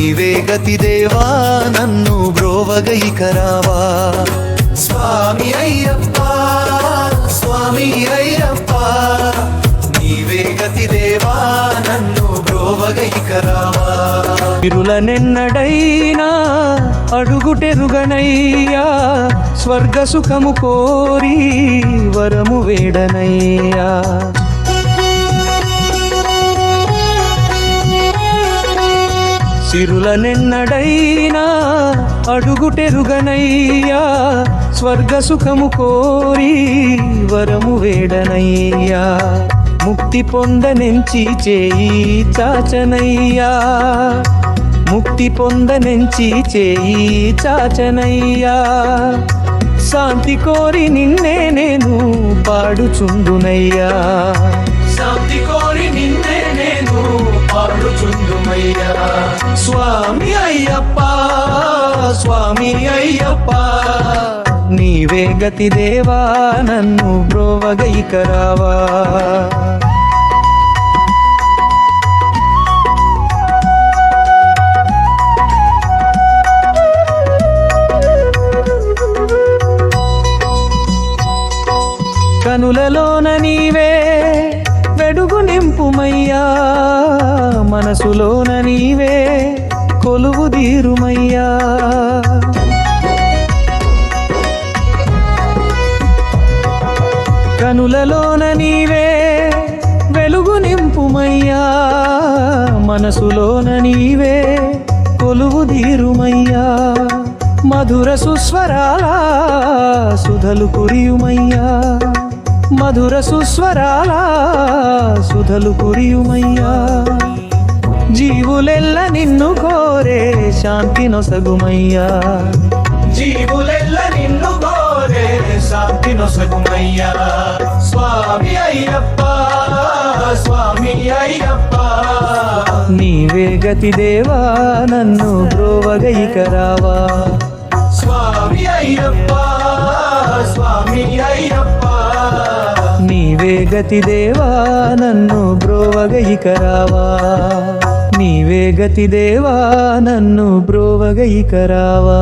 నీవే గతి దేవా నన్ను బ్రోవగైకరావా స్వామి అయ్యప్ప స్వామి అయ్యప్ప నీవే గతి దేవా నన్ను బ్రోవగైకరావా ఇరులనెన్నడైనా అడుగుటెరుగనయ్యా స్వర్గ సుఖము కోరి వరము వేడనయ్యా సిరులనెన్నడైనా అడుగుటెరుగనయ్యా స్వర్గ సుఖము కోరి వరము వేడనయ్యా ముక్తి పొందనెంచి చేయి చాచనయ్యా ముక్తి పొందనెంచి చేయి చాచనయ్యా శాంతి కోరి నిన్నే నేను పాడుచుందునయ్యా శాంతి కోరి నిన్నే నేను పాడుచుందుమయ్యా స్వామి అయ్యప్ప స్వామి అయ్యప్ప నీవే గతి దేవా నన్ను బ్రోవగైకరావా కనులలోన నీవే వెడుగు నింపుమయ్యా మనసులోన నీవే కొలువు దీరుమయ్యా కనులలోన నీవే వెలుగు నింపుమయ్యా మనసులోన నీవే కొలువు దీరుమయ్యా మధుర సుస్వరాల సుధలు కురియుమయ్యా మధుర సుస్వరాల సుధలు కురియుమయ్యా జీవులెల్ల నిన్ను కోరే శాంతి నొసగుమయ్యా జీవులెల్ల నిన్ను కోరే శాంతి నొసగుమయ్యా స్వామి అయ్యప్ప స్వామి అయ్యప్ప నీవే గతి దేవా నన్ను బ్రోవగైకరావా స్వామి అయ్యప్ప స్వామి అయ్యప్ప నీవే గతి దేవా నన్ను బ్రోవగైకరావా నీవే గతి దేవా నన్ను బ్రోవగైకరావా